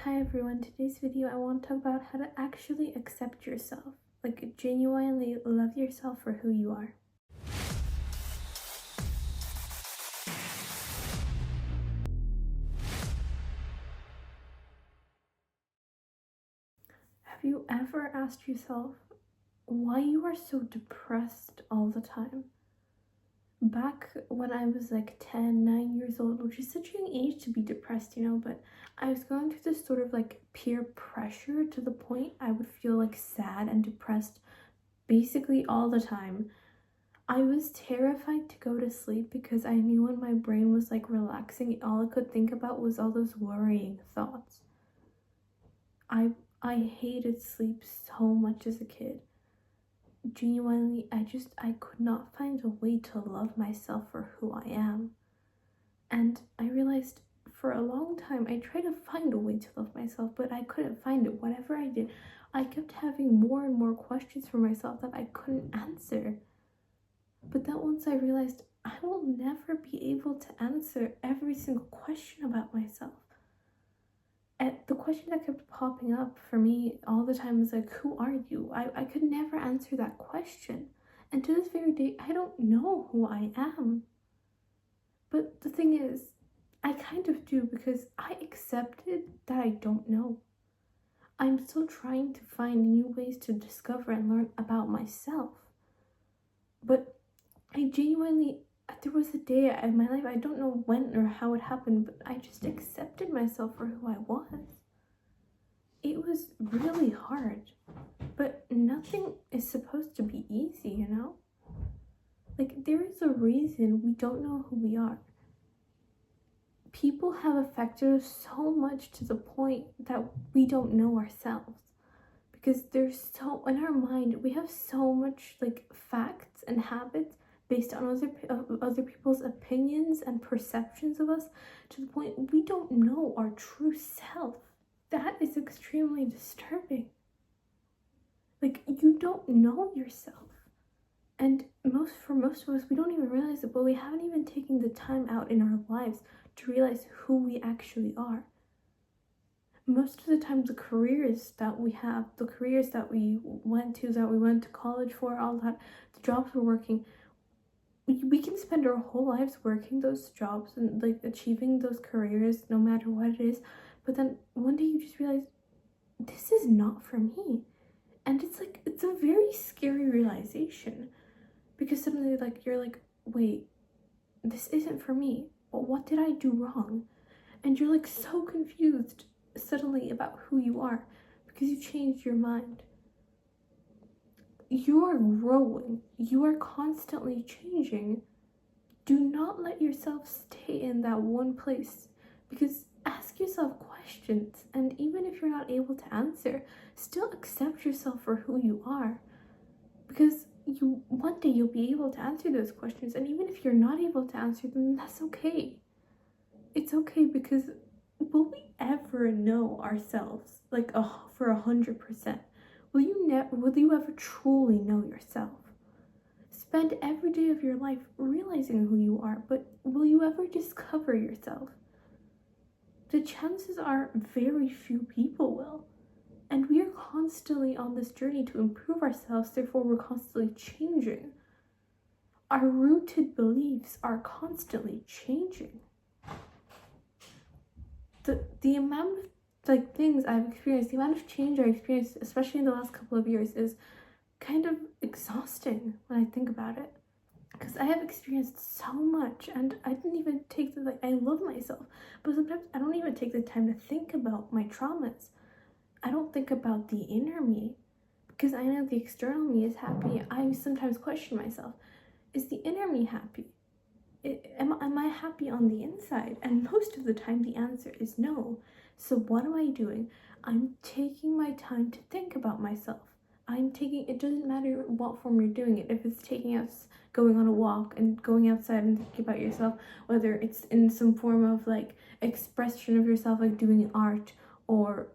Hi everyone, today's video I want to talk about how to actually accept yourself, like genuinely love yourself for who you are. Have you ever asked yourself why you are so depressed all the time? Back when I was like 10, 9 years old, which is such an age to be depressed, but I was going through this sort of like peer pressure to the point I would feel like sad and depressed basically all the time. I was terrified to go to sleep because I knew when my brain was like relaxing, all I could think about was all those worrying thoughts. I hated sleep so much as a kid. Genuinely, I could not find a way to love myself for who I am. And I realized for a long time I tried to find a way to love myself, but I couldn't find it. Whatever I did, I kept having more and more questions for myself that I couldn't answer. But then once I realized I will never be able to answer every single question about myself. And the question that kept popping up for me all the time was like, who are you? I could never answer that question. And to this very day, I don't know who I am. But the thing is, I kind of do because I accepted that I don't know. I'm still trying to find new ways to discover and learn about myself. But I genuinely, there was a day in my life, I don't know when or how it happened, but I just accepted myself for who I was. It was really hard, but nothing is supposed to be easy, Like, there is a reason we don't know who we are. People have affected us so much to the point that we don't know ourselves. Because in our mind, we have so much, like, facts and habits based on other people's opinions and perceptions of us, to the point we don't know our true self. That is extremely disturbing. Like, you don't know yourself. And for most of us, we don't even realize it, but we haven't even taken the time out in our lives to realize who we actually are. Most of the time, the careers that we have, the careers that we went to college for, all that, the jobs we're working, we can spend our whole lives working those jobs and like achieving those careers no matter what it is, but then one day you just realize this is not for me. And it's a very scary realization, because suddenly you're like, wait, this isn't for me. But what did I do wrong? And you're like so confused suddenly about who you are because you changed your mind. You are growing. You are constantly changing. Do not let yourself stay in that one place, because ask yourself questions, and even if you're not able to answer, still accept yourself for who you are, because one day you'll be able to answer those questions. And even if you're not able to answer them, that's okay. It's okay, because will we ever know ourselves like for 100%? Will you ever truly know yourself? Spend every day of your life realizing who you are, but will you ever discover yourself? The chances are very few people will. And we are constantly on this journey to improve ourselves, therefore we're constantly changing. Our rooted beliefs are constantly changing. The amount of things I've experienced, the amount of change I've experienced, especially in the last couple of years, is kind of exhausting when I think about it. Because I have experienced so much, and I didn't even take I love myself, but sometimes I don't even take the time to think about my traumas. I don't think about the inner me, because I know the external me is happy. I sometimes question myself, is the inner me happy? Am I happy on the inside? And most of the time the answer is no. So what am I doing? I'm taking my time to think about myself. It doesn't matter what form you're doing it. If it's going on a walk and going outside and thinking about yourself, whether it's in some form of expression of yourself, like doing art or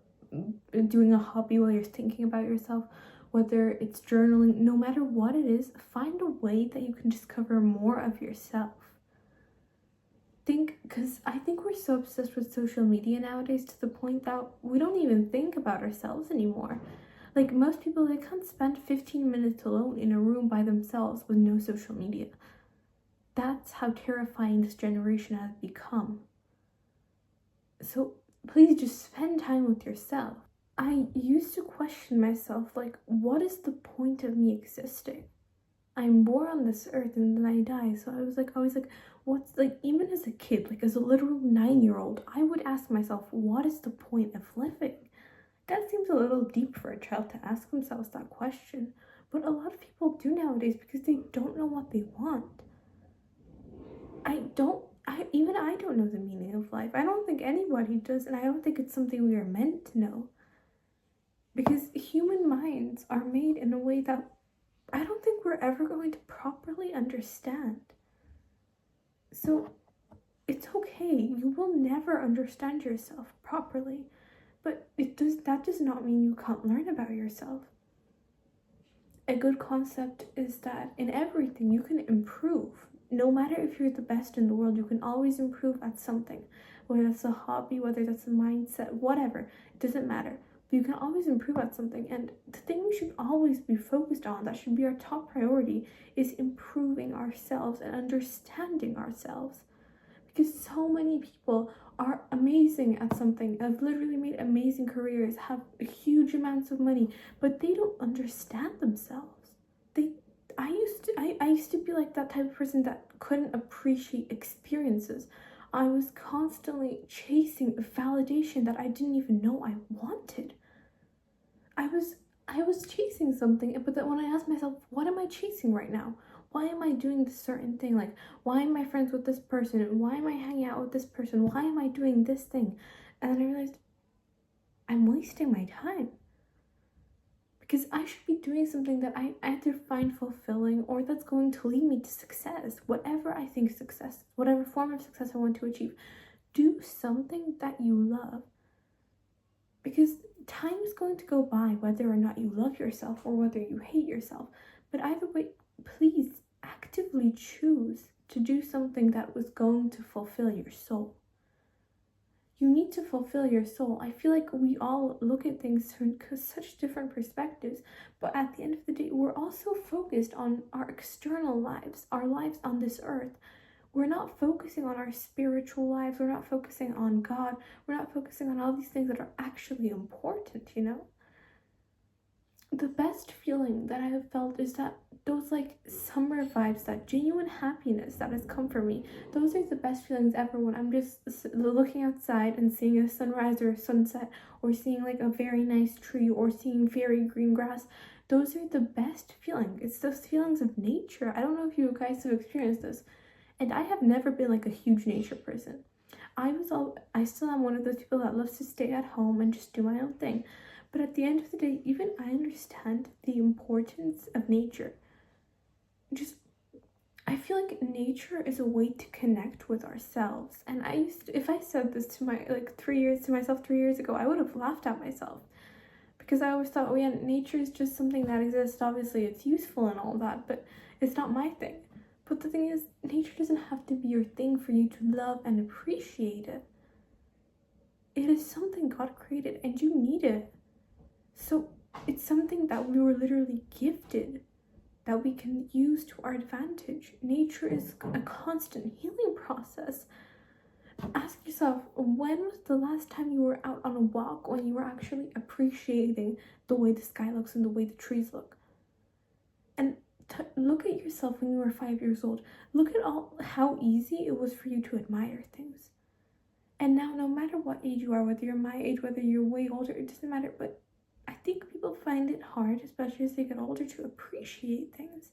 doing a hobby while you're thinking about yourself, whether it's journaling, no matter what it is, find a way that you can discover more of yourself. think, because I think we're so obsessed with social media nowadays to the point that we don't even think about ourselves anymore. Like most people, they can't spend 15 minutes alone in a room by themselves with no social media. That's how terrifying this generation has become. So please just spend time with yourself. I used to question myself, like, what is the point of me existing? I'm born on this earth and then I die. So I was like, what's, like, even as a kid, like as a literal 9-year-old, I would ask myself, what is the point of living? That seems a little deep for a child to ask themselves that question. But a lot of people do nowadays because they don't know what they want. I don't know the meaning of life. I don't think anybody does, and I don't think it's something we are meant to know. Because human minds are made in a way that I don't think we're ever going to properly understand. So it's okay. You will never understand yourself properly, but that does not mean you can't learn about yourself. A good concept is that in everything you can improve. No matter if you're the best in the world, you can always improve at something. Whether that's a hobby, whether that's a mindset, whatever, it doesn't matter. But you can always improve at something. And the thing we should always be focused on, that should be our top priority, is improving ourselves and understanding ourselves. Because so many people are amazing at something, have literally made amazing careers, have huge amounts of money, but they don't understand themselves. I used to be like that type of person that couldn't appreciate experiences. I was constantly chasing validation that I didn't even know I wanted. I was chasing something, but then when I asked myself, what am I chasing right now? Why am I doing this certain thing? Like, why am I friends with this person? Why am I hanging out with this person? Why am I doing this thing? And then I realized I'm wasting my time. Because I should be doing something that I either find fulfilling or that's going to lead me to success. Whatever I think success, whatever form of success I want to achieve, do something that you love. Because time is going to go by whether or not you love yourself or whether you hate yourself. But either way, please actively choose to do something that was going to fulfill your soul. You need to fulfill your soul. I feel like we all look at things from such different perspectives, but at the end of the day, we're also focused on our external lives, our lives on this earth. We're not focusing on our spiritual lives. We're not focusing on God. We're not focusing on all these things that are actually important, you know? The best feeling that I have felt is that those like summer vibes, that genuine happiness that has come for me, those are the best feelings ever when I'm just looking outside and seeing a sunrise or a sunset, or seeing like a very nice tree, or seeing very green grass. Those are the best feelings. It's those feelings of nature. I don't know if you guys have experienced this, and I have never been like a huge nature person. I still am one of those people that loves to stay at home and just do my own thing. But at the end of the day, even I understand the importance of nature. I feel like nature is a way to connect with ourselves. And if I said this to myself 3 years ago, I would have laughed at myself. Because I always thought, oh yeah, nature is just something that exists. Obviously, it's useful and all that, but it's not my thing. But the thing is, nature doesn't have to be your thing for you to love and appreciate it. It is something God created and you need it. So it's something that we were literally gifted, that we can use to our advantage. Nature is a constant healing process. Ask yourself, when was the last time you were out on a walk when you were actually appreciating the way the sky looks and the way the trees look? And look at yourself when you were 5 years old. Look at how easy it was for you to admire things. And now, no matter what age you are, whether you're my age, whether you're way older, it doesn't matter. But I think people find it hard, especially as they get older, to appreciate things,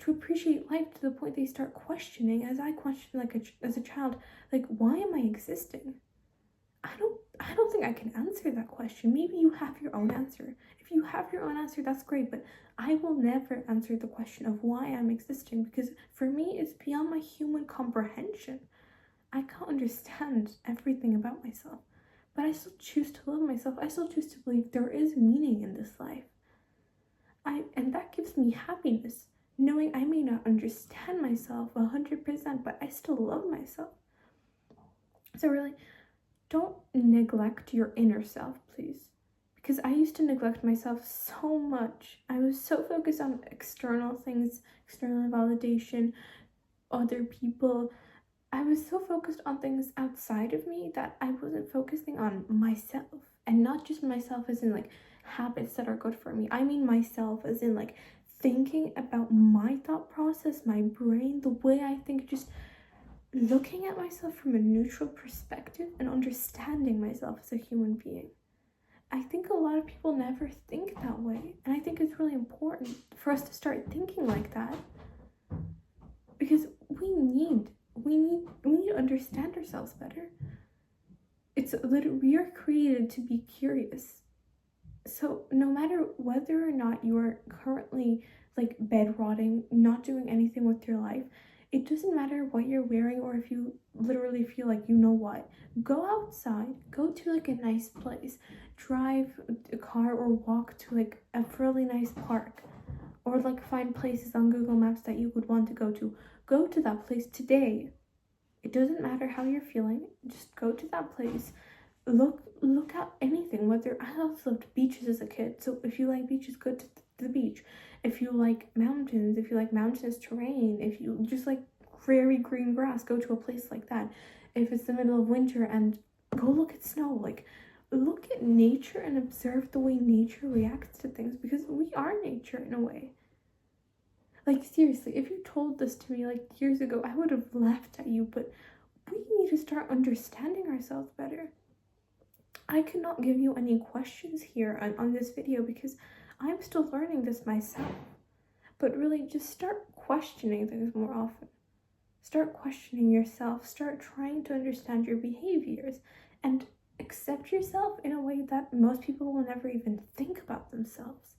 to appreciate life, to the point they start questioning, as I questioned as a child, like, why am I existing? I don't think I can answer that question. Maybe you have your own answer. If you have your own answer, that's great, but I will never answer the question of why I'm existing, because for me, it's beyond my human comprehension. I can't understand everything about myself. But I still choose to love myself. I still choose to believe there is meaning in this life. And that gives me happiness, knowing I may not understand myself 100%, but I still love myself. So really, don't neglect your inner self, please. Because I used to neglect myself so much. I was so focused on external things, external validation, other people. I was so focused on things outside of me that I wasn't focusing on myself. And not just myself as in like habits that are good for me. I mean myself as in like thinking about my thought process, my brain, the way I think, just looking at myself from a neutral perspective and understanding myself as a human being. I think a lot of people never think that way, and I think it's really important for us to start thinking like that, because we need to understand ourselves better. It's literally, we are created to be curious. So no matter whether or not you are currently like bed rotting, not doing anything with your life, it doesn't matter what you're wearing, or if you literally feel like, you know what, go outside, go to like a nice place, drive a car or walk to like a really nice park, or like find places on Google Maps that you would want to go to. Go to that place today. It doesn't matter how you're feeling, just go to that place. Look at anything. Whether I also loved beaches as a kid, so if you like beaches, go to the beach. If you like mountains, if you like mountainous terrain, if you just like very green grass, go to a place like that. If it's the middle of winter, and go look at snow. Like, look at nature and observe the way nature reacts to things, because we are nature in a way. Like, seriously, if you told this to me like years ago, I would have laughed at you. But we need to start understanding ourselves better. I cannot give you any questions here on this video because I'm still learning this myself. But really, just start questioning things more often. Start questioning yourself. Start trying to understand your behaviors and accept yourself in a way that most people will never even think about themselves.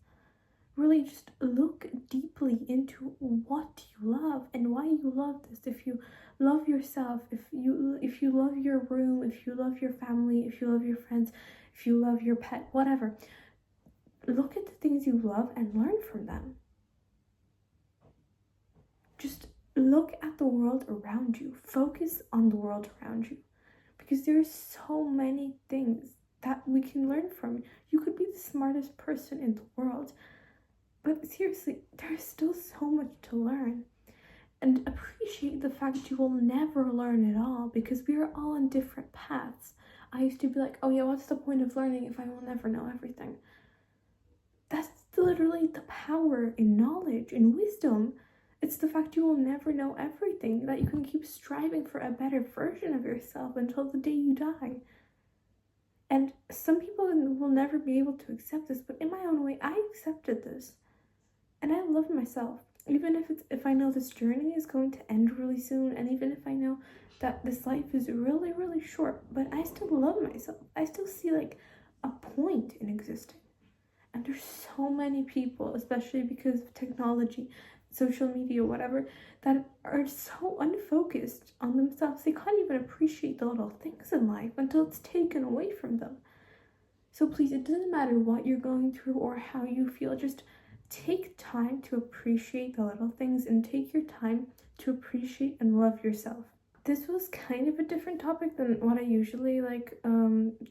Really just look deeply into what you love and why you love this. If you love yourself, if you love your room, if you love your family, if you love your friends, if you love your pet, whatever, look at the things you love and learn from them. Just look at the world around you. Focus on the world around you, because there are so many things that we can learn from. You could be the smartest person in the world, but seriously, there's still so much to learn. And appreciate the fact you will never learn it all, because we are all on different paths. I used to be like, oh yeah, what's the point of learning if I will never know everything? That's literally the power in knowledge and wisdom. It's the fact you will never know everything, that you can keep striving for a better version of yourself until the day you die. And some people will never be able to accept this, but in my own way, I accepted this. And I love myself, even if I know this journey is going to end really soon, and even if I know that this life is really, really short, but I still love myself. I still see like a point in existing. And there's so many people, especially because of technology, social media, whatever, that are so unfocused on themselves. They can't even appreciate the little things in life until it's taken away from them. So please, it doesn't matter what you're going through or how you feel, just take time to appreciate the little things, and take your time to appreciate and love yourself. This was kind of a different topic than what I usually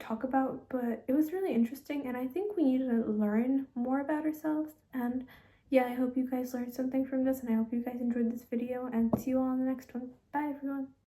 talk about, but it was really interesting, and I think we need to learn more about ourselves. And yeah, I hope you guys learned something from this, and I hope you guys enjoyed this video, and see you all in the next one. Bye everyone.